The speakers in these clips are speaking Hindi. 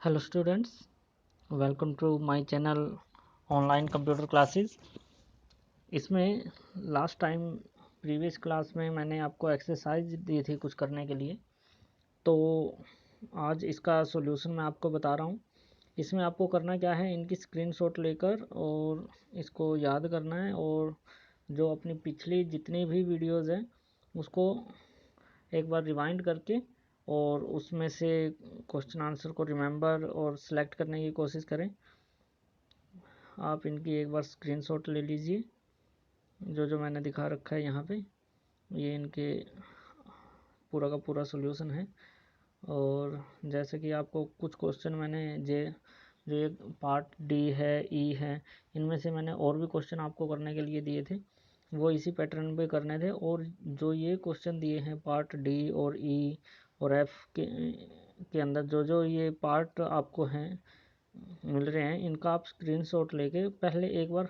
Hello students, welcome to my channel online computer classes. इसमें लास्ट टाइम प्रीवियस क्लास में मैंने आपको एक्सरसाइज दी थी कुछ करने के लिए, तो आज इसका सॉल्यूशन मैं आपको बता रहा हूँ। इसमें आपको करना क्या है, इनकी स्क्रीनशॉट लेकर और इसको याद करना है, और जो अपनी पिछली जितनी भी वीडियोज़ हैं उसको एक बार रिवाइंड करके और उसमें से क्वेश्चन आंसर को रिमेंबर और सेलेक्ट करने की कोशिश करें। आप इनकी एक बार स्क्रीनशॉट ले लीजिए। जो मैंने दिखा रखा है यहाँ पे, ये इनके पूरा का पूरा सॉल्यूशन है। और जैसे कि आपको कुछ क्वेश्चन मैंने जो ये पार्ट डी है, ई है, इनमें से मैंने और भी क्वेश्चन आपको करने के लिए दिए थे, वो इसी पैटर्न पे करने थे। और जो ये क्वेश्चन दिए हैं पार्ट डी और ई और एफ के अंदर जो ये पार्ट आपको हैं मिल रहे हैं, इनका आप स्क्रीनशॉट लेके पहले एक बार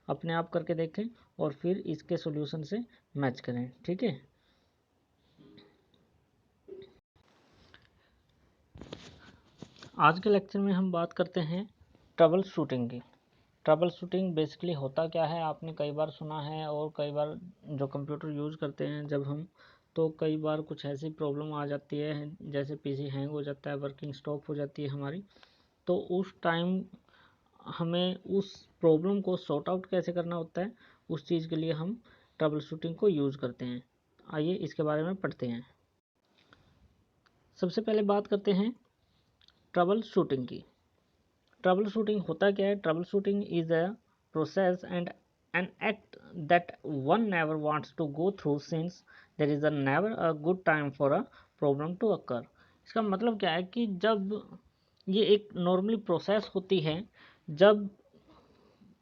अपने आप करके देखें और फिर इसके सॉल्यूशन से मैच करें, ठीक है। आज के लेक्चर में हम बात करते हैं ट्रबल शूटिंग की। ट्रबल शूटिंग बेसिकली होता क्या है, आपने कई बार सुना है, और कई बार जो कंप्यूटर यूज़ करते हैं जब हम, तो कई बार कुछ ऐसी प्रॉब्लम आ जाती है, जैसे पीसी हैंग हो जाता है, वर्किंग स्टॉप हो जाती है हमारी, तो उस टाइम हमें उस प्रॉब्लम को सॉर्ट आउट कैसे करना होता है, उस चीज़ के लिए हम ट्रबल शूटिंग को यूज़ करते हैं। आइए इसके बारे में पढ़ते हैं। सबसे पहले बात करते हैं ट्रबल शूटिंग की। ट्रबल शूटिंग होता क्या है? Troubleshooting is a process and an act that one never wants to go through since there is a never a good time for a problem to occur. इसका मतलब क्या है कि जब ये एक नॉर्मली प्रोसेस होती है, जब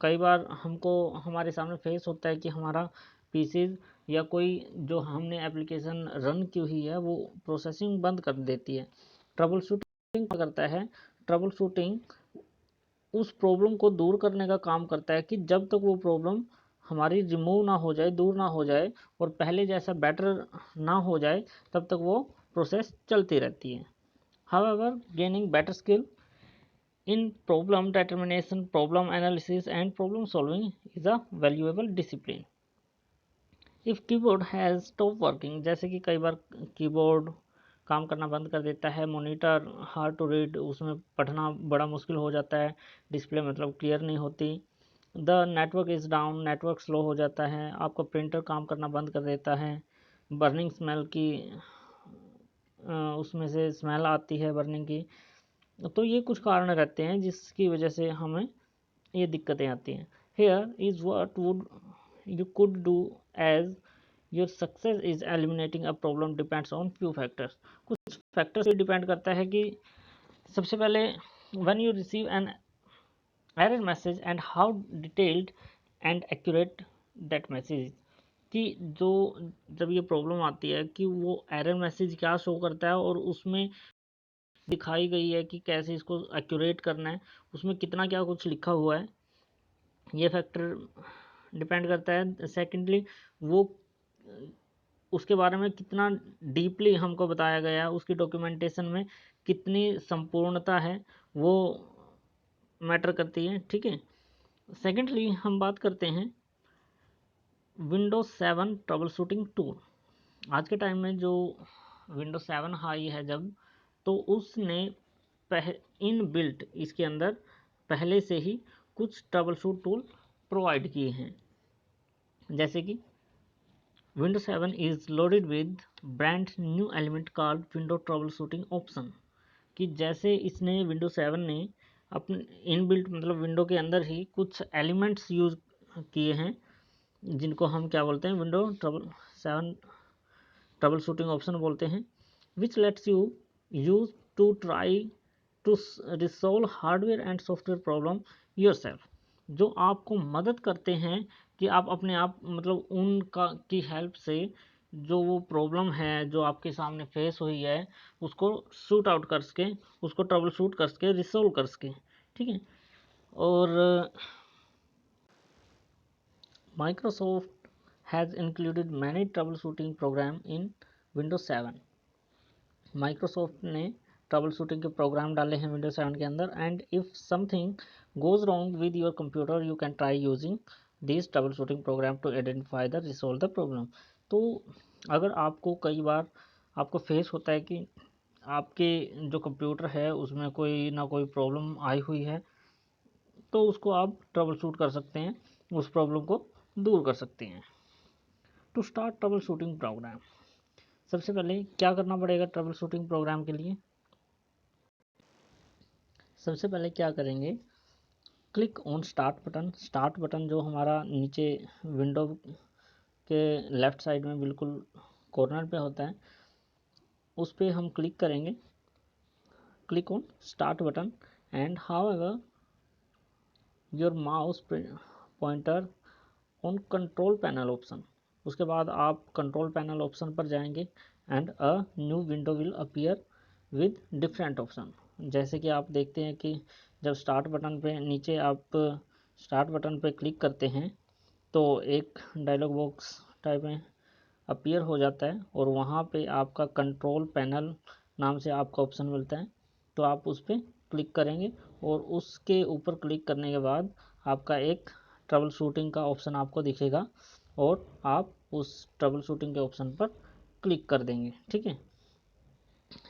कई बार हमको हमारे सामने फेस होता है कि हमारा पीसी या कोई जो हमने एप्लीकेशन रन की हुई है वो प्रोसेसिंग बंद कर देती है। ट्रबल शूटिंग क्या करता है? ट्रबल शूटिंग उस प्रॉब्लम को दूर करने का काम करता है कि जब तक वो प्रॉब्लम हमारी रिमूव ना हो जाए, दूर ना हो जाए, और पहले जैसा बेटर ना हो जाए, तब तक वो प्रोसेस चलती रहती है। However, gaining better skill in problem determination, problem analysis and problem solving is a valuable discipline. If keyboard has stopped working, जैसे कि कई बार कीबोर्ड काम करना बंद कर देता है, मॉनिटर हार्ड टू रीड, उसमें पढ़ना बड़ा मुश्किल हो जाता है, डिस्प्ले मतलब क्लियर नहीं होती, the network is down, network slow हो जाता है, आपका प्रिंटर काम करना बंद कर देता है, बर्निंग स्मेल की उसमें से स्मेल आती है बर्निंग की, तो ये कुछ कारण रहते हैं जिसकी वजह से हमें ये दिक्कतें आती हैं। Here is what would you could do as your success is eliminating a problem depends on few factors. कुछ फैक्टर्स पे डिपेंड करता है कि सबसे पहले when you receive an error message and how detailed and accurate that message, कि जो जब ये प्रॉब्लम आती है कि वो एरर मैसेज क्या शो करता है और उसमें दिखाई गई है कि कैसे इसको एक्यूरेट करना है, उसमें कितना क्या कुछ लिखा हुआ है, ये फैक्टर डिपेंड करता है। सेकेंडली, वो उसके बारे में कितना डीपली हमको बताया गया है, उसकी डॉक्यूमेंटेशन में कितनी संपूर्णता है, वो मैटर करती है, ठीक है। सेकेंडली, हम बात करते हैं विंडोज 7 ट्रबल शूटिंग टूल। आज के टाइम में जो विंडोज 7 आई है जब, तो उसने इन बिल्ट इसके अंदर पहले से ही कुछ ट्रबल शूट टूल प्रोवाइड किए हैं। जैसे कि Windows 7 is loaded with brand new element called window trouble shooting option, कि जैसे इसने विंडोज 7 ने अपने इन बिल्ट मतलब विंडो के अंदर ही कुछ एलिमेंट्स यूज किए हैं, जिनको हम क्या बोलते हैं, window trouble 7 troubleshooting option बोलते हैं, which lets you use to try to resolve hardware and software problem yourself, जो आपको मदद करते हैं कि आप अपने आप मतलब उनका की हेल्प से जो वो प्रॉब्लम है जो आपके सामने फेस हुई है उसको शूट आउट कर सके, उसको ट्रबल शूट कर सके, रिसोल्व कर सके, ठीक है। और Microsoft has included many troubleshooting program in Windows 7। Microsoft ने ट्रबल शूटिंग के प्रोग्राम डाले हैं विंडोज 7 के अंदर, and if something goes wrong with your computer you can try using this troubleshooting program to identify the resolve the problem. तो अगर आपको कई बार आपको फेस होता है कि आपके जो कंप्यूटर है उसमें कोई ना कोई प्रॉब्लम आई हुई है, तो उसको आप ट्रबल शूट कर सकते हैं, उस प्रॉब्लम को दूर कर सकते हैं। To start troubleshooting program, सबसे पहले क्या करना पड़ेगा ट्रबल शूटिंग प्रोग्राम के लिए? सबसे पहले क्या करेंगे, click on start button. Start button जो हमारा नीचे विंडो के लेफ़्ट साइड में बिल्कुल कॉर्नर पे होता है, उस पर हम क्लिक करेंगे। Click on start button and however your mouse pointer on control panel option. उसके बाद आप कंट्रोल पैनल ऑप्शन पर जाएंगे and a new window will appear with different option. जैसे कि आप देखते हैं कि जब स्टार्ट बटन पे नीचे आप स्टार्ट बटन पे क्लिक करते हैं तो एक डायलॉग बॉक्स टाइप में अपीयर हो जाता है और वहाँ पे आपका कंट्रोल पैनल नाम से आपका ऑप्शन मिलता है। तो आप उस पर क्लिक करेंगे और उसके ऊपर क्लिक करने के बाद आपका एक ट्रबल शूटिंग का ऑप्शन आपको दिखेगा और आप उस ट्रबल शूटिंग के ऑप्शन पर क्लिक कर देंगे, ठीक है।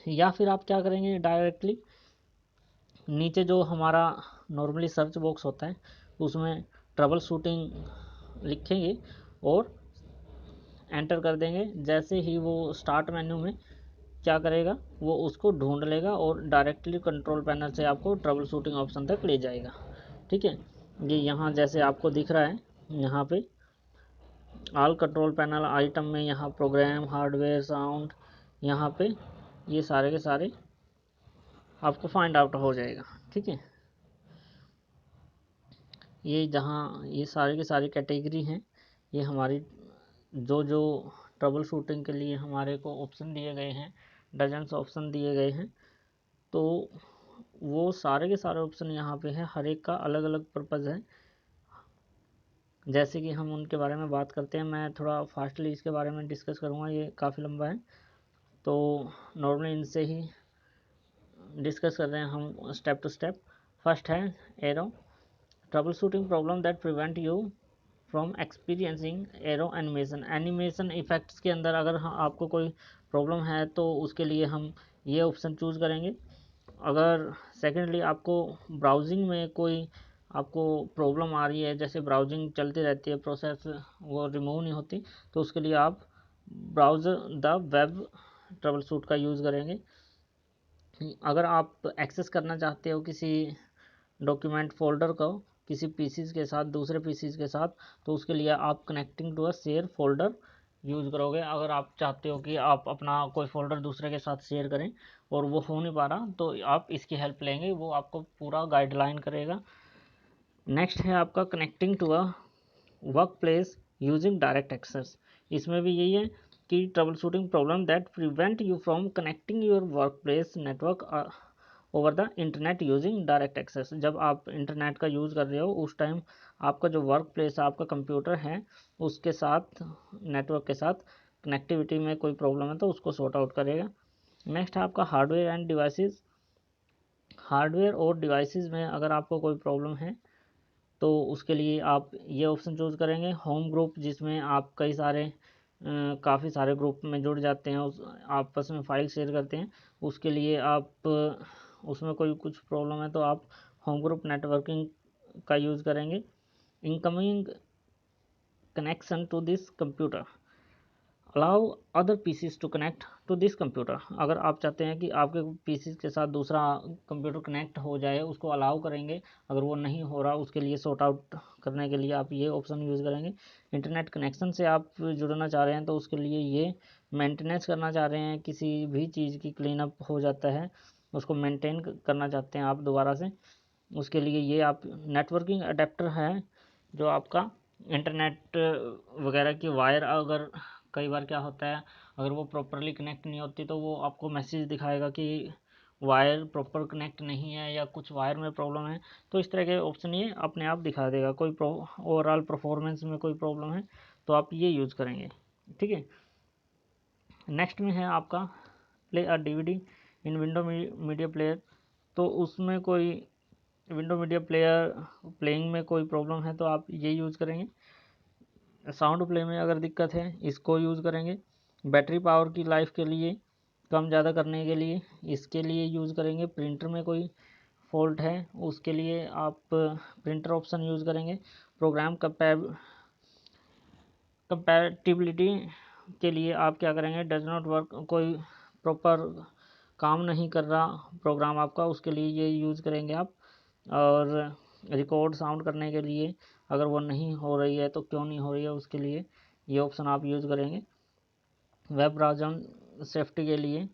या फिर आप क्या करेंगे, डायरेक्टली नीचे जो हमारा नॉर्मली सर्च बॉक्स होता है उसमें ट्रबल शूटिंग लिखेंगे और एंटर कर देंगे। जैसे ही वो स्टार्ट मेन्यू में क्या करेगा, वो उसको ढूंढ लेगा और डायरेक्टली कंट्रोल पैनल से आपको ट्रबल शूटिंग ऑप्शन तक ले जाएगा, ठीक है। ये यहाँ जैसे आपको दिख रहा है, यहाँ पे ऑल कंट्रोल पैनल आइटम में यहाँ प्रोग्राम, हार्डवेयर, साउंड, यहाँ पे ये सारे के सारे आपको फाइंड आउट हो जाएगा, ठीक है। ये जहाँ ये सारे के सारी कैटेगरी हैं, ये हमारी जो जो ट्रबल शूटिंग के लिए हमारे को ऑप्शन दिए गए हैं, डजन्स ऑप्शन दिए गए हैं, तो वो सारे के सारे ऑप्शन यहाँ पे हैं। हर एक का अलग अलग पर्पज़ है। जैसे कि हम उनके बारे में बात करते हैं, मैं थोड़ा फास्टली इसके बारे में डिस्कस करूँगा, ये काफ़ी लंबा है, तो नॉर्मली इनसे ही डिस्कस कर रहे हैं हम स्टेप टू स्टेप। फर्स्ट है arrow, trouble shooting problem that prevent you from experiencing arrow animation. Animation effects के अंदर अगर आपको कोई प्रॉब्लम है तो उसके लिए हम ये ऑप्शन चूज़ करेंगे। अगर सेकेंडली आपको ब्राउजिंग में कोई आपको प्रॉब्लम आ रही है, जैसे ब्राउजिंग चलती रहती है, प्रोसेस वो रिमूव नहीं होती, तो उसके लिए आप browser the web trouble shoot का यूज़ करेंगे। अगर आप एक्सेस करना चाहते हो किसी डॉक्यूमेंट फोल्डर को किसी पीसीज के साथ, दूसरे पीसीज के साथ, तो उसके लिए आप connecting to a share folder use करोगे। अगर आप चाहते हो कि आप अपना कोई फोल्डर दूसरे के साथ शेयर करें और वो हो नहीं पा रहा, तो आप इसकी हेल्प लेंगे, वो आपको पूरा गाइडलाइन करेगा। नेक्स्ट है आपका connecting to a workplace using direct access. इसमें भी यही है कि trouble shooting problem that prevent you from connecting your workplace network over the internet using direct access. जब आप इंटरनेट का यूज़ कर रहे हो उस टाइम आपका जो वर्क प्लेस आपका कंप्यूटर है उसके साथ, नेटवर्क के साथ कनेक्टिविटी में कोई प्रॉब्लम है तो उसको सॉर्ट आउट करेगा। नेक्स्ट है आपका हार्डवेयर एंड डिवाइसेस। हार्डवेयर और डिवाइसेस में अगर आपको कोई प्रॉब्लम है तो उसके लिए आप ये ऑप्शन चूज़ करेंगे। होम ग्रुप, जिसमें आप कई सारे काफ़ी सारे ग्रुप में जुड़ जाते हैं, उस आपस में फाइल शेयर करते हैं, उसके लिए आप उसमें कोई कुछ प्रॉब्लम है तो आप होम ग्रुप नेटवर्किंग का यूज़ करेंगे। Incoming connection to this computer, allow other PCs to connect to this computer. अगर आप चाहते हैं कि आपके पीसीज के साथ दूसरा कंप्यूटर कनेक्ट हो जाए, उसको अलाउ करेंगे। अगर वो नहीं हो रहा, उसके लिए सॉर्ट आउट करने के लिए आप ये ऑप्शन यूज़ करेंगे। इंटरनेट कनेक्शन से आप जुड़ना चाह रहे हैं तो उसके लिए ये मेंटेनेंस करना चाह रहे हैं, किसी भी चीज़ की क्लीन अप हो जाता है, उसको मेंटेन करना चाहते हैं आप दोबारा से, उसके लिए ये आप नेटवर्किंग अडेप्टर है जो आपका इंटरनेट वगैरह की वायर, अगर कई बार क्या होता है अगर वो प्रॉपरली कनेक्ट नहीं होती तो वो आपको मैसेज दिखाएगा कि वायर प्रॉपर कनेक्ट नहीं है या कुछ वायर में प्रॉब्लम है, तो इस तरह के ऑप्शन ये अपने आप दिखा देगा। कोई ओवरऑल परफॉर्मेंस में कोई प्रॉब्लम है तो आप ये यूज़ करेंगे, ठीक है। नेक्स्ट में है आपका play a DVD. In window media player, तो उसमें कोई विंडो मीडिया प्लेयर प्लेइंग में कोई प्रॉब्लम है तो आप ये यूज़ करेंगे। साउंड प्ले में अगर दिक्कत है इसको यूज़ करेंगे। बैटरी पावर की लाइफ के लिए कम ज़्यादा करने के लिए इसके लिए यूज़ करेंगे। प्रिंटर में कोई फॉल्ट है उसके लिए आप प्रिंटर ऑप्शन यूज़ करेंगे। प्रोग्राम कंपैटिबिलिटी के लिए आप क्या करेंगे, डज नॉट वर्क, कोई प्रॉपर काम नहीं कर रहा प्रोग्राम आपका, उसके लिए ये यूज़ करेंगे आप। और रिकॉर्ड साउंड करने के लिए अगर वो नहीं हो रही है तो क्यों नहीं हो रही है उसके लिए ये ऑप्शन आप यूज़ करेंगे। वेब ब्राउज़र सेफ्टी के लिए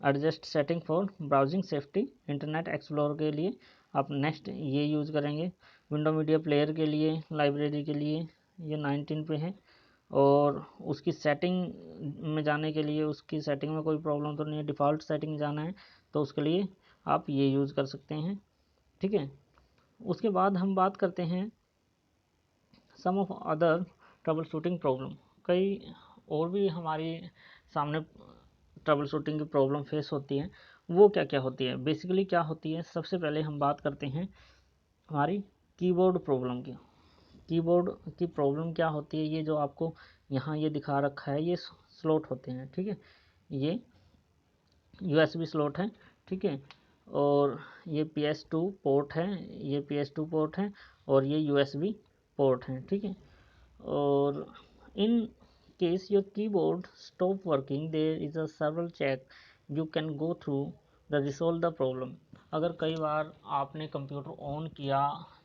adjust setting for browsing safety, internet explorer के लिए आप नेक्स्ट ये यूज़ करेंगे। विंडो मीडिया प्लेयर के लिए लाइब्रेरी के लिए ये 19 पे है। और उसकी सेटिंग में जाने के लिए उसकी सेटिंग में कोई प्रॉब्लम तो नहीं है, डिफ़ॉल्ट सेटिंग जाना है तो उसके लिए आप ये यूज़ कर सकते हैं। ठीक है, उसके बाद हम बात करते हैं some of other trouble shooting problem. कई और भी हमारी सामने ट्रबल शूटिंग की प्रॉब्लम फेस होती है, वो क्या क्या होती है, बेसिकली क्या होती है। सबसे पहले हम बात करते हैं हमारी कीबोर्ड प्रॉब्लम की। कीबोर्ड की प्रॉब्लम क्या होती है, ये जो आपको यहाँ ये दिखा रखा है ये स्लॉट होते हैं। ठीक है, ये USB स्लॉट है। ठीक है, और ये PS2 पोर्ट है, ये PS2 पोर्ट है और ये USB पोर्ट है। ठीक है, और in case your keyboard stop working there is a several check you can go through the resolve the problem. अगर कई बार आपने कंप्यूटर ऑन किया,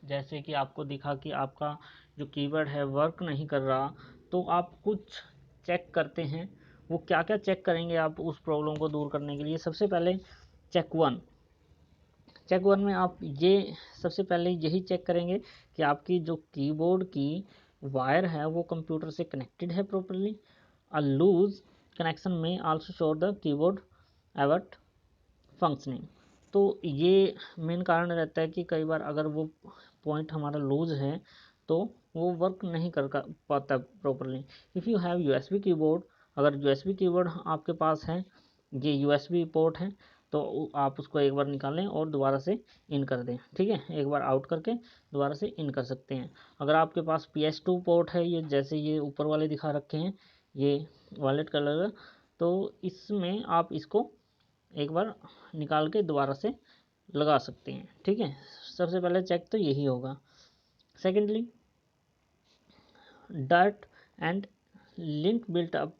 जैसे कि आपको दिखा कि आपका जो कीबोर्ड है वर्क नहीं कर रहा, तो आप कुछ चेक करते हैं। वो क्या क्या चेक करेंगे आप उस प्रॉब्लम को दूर करने के लिए। सबसे पहले चेक वन में आप ये सबसे पहले यही चेक करेंगे कि आपकी जो कीबोर्ड की वायर है वो कंप्यूटर से कनेक्टेड है प्रॉपरली। अ लूज कनेक्शन में also show the keyboard avert functioning. तो ये मेन कारण रहता है कि कई बार अगर वो पॉइंट हमारा लूज है तो वो वर्क नहीं कर पाता properly. If you have USB keyboard, अगर USB कीबोर्ड आपके पास है, ये USB पोर्ट है, तो आप उसको एक बार निकालें और दोबारा से इन कर दें। ठीक है, एक बार आउट करके दोबारा से इन कर सकते हैं। अगर आपके पास PS2 पोर्ट है, ये जैसे ये ऊपर वाले दिखा रखे हैं ये वायलेट कलर, तो इसमें आप इसको एक बार निकाल के दोबारा से लगा सकते हैं। ठीक है, सबसे पहले चेक तो यही होगा। Secondly, dirt and link built up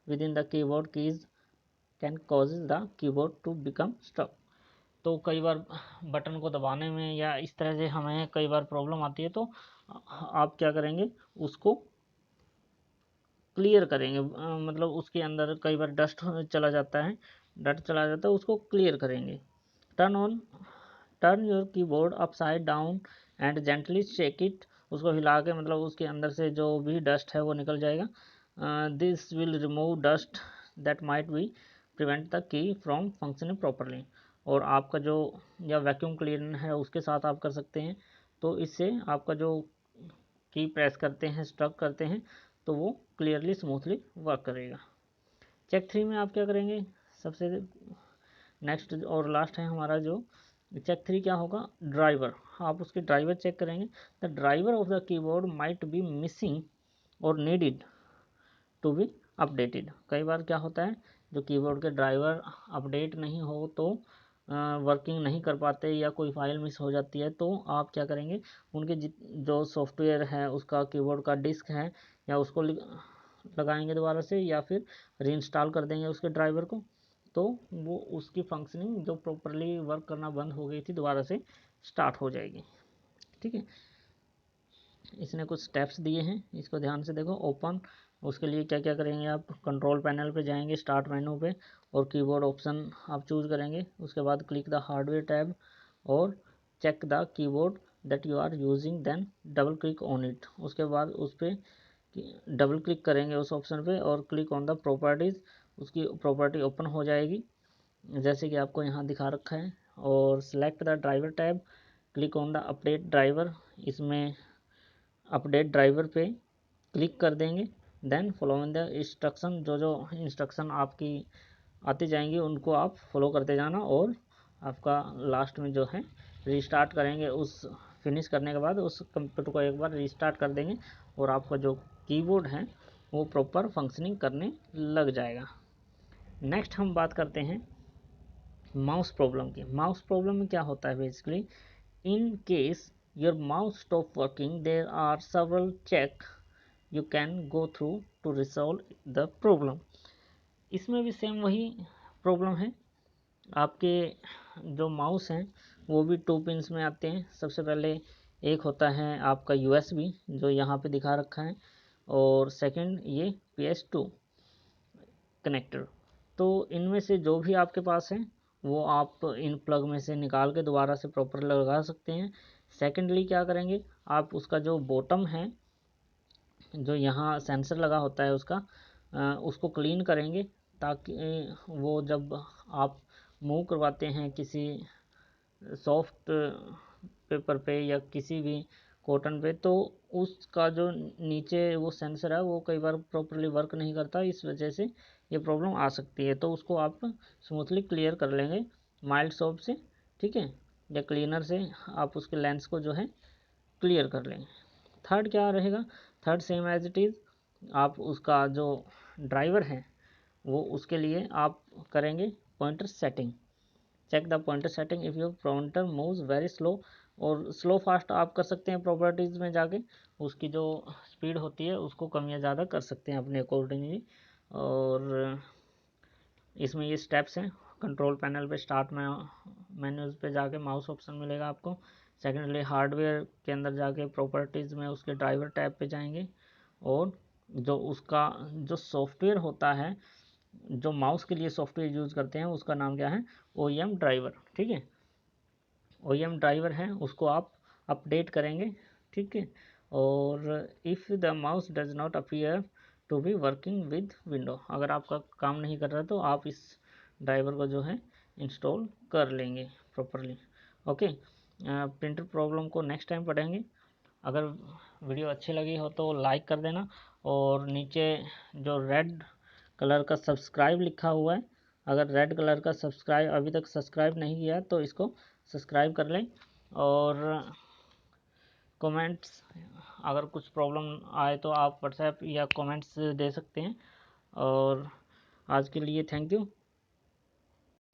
within the keyboard keys can cause the keyboard to become stuck. तो कई बार बटन को दबाने में या इस तरह से हमें कई बार प्रॉब्लम आती है, तो आप क्या करेंगे, उसको क्लियर करेंगे। मतलब उसके अंदर कई बार डस्ट चला जाता है, उसको क्लियर करेंगे। Turn your keyboard upside down and gently shake it. उसको हिला के मतलब उसके अंदर से जो भी डस्ट है वो निकल जाएगा। This will remove dust that might be prevent the key from functioning properly. और आपका जो या वैक्यूम क्लीनर है उसके साथ आप कर सकते हैं, तो इससे आपका जो की प्रेस करते हैं, स्ट्रक करते हैं, तो वो क्लियरली स्मूथली वर्क करेगा। चेक 3 में आप क्या करेंगे, सबसे नेक्स्ट और लास्ट है हमारा जो चेक 3 क्या होगा, ड्राइवर। आप उसके ड्राइवर चेक करेंगे। The driver of the keyboard might be missing और नीडिड टू बी अपडेटेड। कई बार क्या होता है, जो कीबोर्ड के ड्राइवर अपडेट नहीं हो तो वर्किंग नहीं कर पाते या कोई फाइल मिस हो जाती है, तो आप क्या करेंगे, उनके जो सॉफ्टवेयर है उसका कीबोर्ड का डिस्क है या उसको लगाएंगे दोबारा से या फिर रीइंस्टॉल कर देंगे उसके ड्राइवर को, तो वो उसकी फंक्शनिंग जो प्रॉपरली वर्क करना बंद हो गई थी दोबारा से स्टार्ट हो जाएगी। ठीक है, इसने कुछ स्टेप्स दिए हैं, इसको ध्यान से देखो। ओपन, उसके लिए क्या क्या करेंगे आप, कंट्रोल पैनल पे जाएंगे, स्टार्ट मेनू पे, और कीबोर्ड ऑप्शन आप चूज़ करेंगे। उसके बाद क्लिक द हार्डवेयर टैब और check the keyboard that you are using, then double click on it. उसके बाद उस पर डबल क्लिक करेंगे उस ऑप्शन पे और क्लिक ऑन द प्रॉपर्टीज़, उसकी प्रॉपर्टी ओपन हो जाएगी जैसे कि आपको यहाँ दिखा रखा है। और select the driver tab, click on the update driver, इसमें अपडेट ड्राइवर पे क्लिक कर देंगे। देन फॉलोइंग द इंस्ट्रक्शन, जो जो इंस्ट्रक्शन आपकी आती जाएंगी, उनको आप फॉलो करते जाना और आपका लास्ट में जो है रीस्टार्ट करेंगे, उस फिनिश करने के बाद उस कंप्यूटर को एक बार रीस्टार्ट कर देंगे और आपका जो कीबोर्ड है वो प्रॉपर फंक्शनिंग करने लग जाएगा। नेक्स्ट हम बात करते हैं माउस प्रॉब्लम की। माउस प्रॉब्लम में क्या होता है basically, in case your mouse stop working there are several check you can go through to resolve the problem. इसमें भी सेम वही प्रॉब्लम है, आपके जो माउस हैं वो भी 2 पिन्स में आते हैं। सबसे पहले एक होता है आपका USB जो यहाँ पे दिखा रखा है, और सेकंड ये PS2 कनेक्टर। तो इनमें से जो भी आपके पास है वो आप इन प्लग में से निकाल के दोबारा से प्रॉपर लगा सकते हैं। सेकेंडली क्या करेंगे, आप उसका जो बॉटम है, जो यहाँ सेंसर लगा होता है उसका, उसको क्लीन करेंगे, ताकि वो जब आप मूव करवाते हैं किसी सॉफ्ट पेपर पे या किसी भी कॉटन पे, तो उसका जो नीचे वो सेंसर है वो कई बार प्रॉपरली वर्क नहीं करता, इस वजह से ये प्रॉब्लम आ सकती है। तो उसको आप स्मूथली क्लियर कर लेंगे माइल्ड सोप से, ठीक है, या क्लीनर से आप उसके लेंस को जो है क्लियर कर लेंगे। थर्ड क्या रहेगा, third same as it is, आप उसका जो ड्राइवर है वो उसके लिए आप करेंगे pointer setting. Check the pointer setting if your pointer moves very slow, और स्लो फास्ट आप कर सकते हैं प्रॉपर्टीज़ में जाके, उसकी जो स्पीड होती है उसको कम या ज़्यादा कर सकते हैं अपने अकॉर्डिंगली। और इसमें ये स्टेप्स हैं, कंट्रोल पैनल पे स्टार्ट में मेन्यूज़ पे जाके माउस ऑप्शन मिलेगा आपको। सेकेंडली हार्डवेयर के अंदर जाके प्रॉपर्टीज़ में उसके ड्राइवर टैब पे जाएंगे, और जो उसका जो सॉफ्टवेयर होता है, जो माउस के लिए सॉफ्टवेयर यूज़ करते हैं उसका नाम क्या है, OEM ड्राइवर, ठीक है, OEM ड्राइवर है, उसको आप अपडेट करेंगे, ठीक है। और if the mouse does not appear to be working with window, अगर आपका काम नहीं कर रहा तो आप इस ड्राइवर को जो है इंस्टॉल कर लेंगे प्रॉपरली। ओके, प्रिंटर प्रॉब्लम को नेक्स्ट टाइम पढ़ेंगे। अगर वीडियो अच्छी लगी हो तो लाइक कर देना, और नीचे जो रेड कलर का सब्सक्राइब लिखा हुआ है, अगर रेड कलर का सब्सक्राइब अभी तक सब्सक्राइब नहीं किया तो इसको सब्सक्राइब कर लें। और कमेंट्स, अगर कुछ प्रॉब्लम आए तो आप व्हाट्सएप या कमेंट्स दे सकते हैं। और आज के लिए थैंक यू।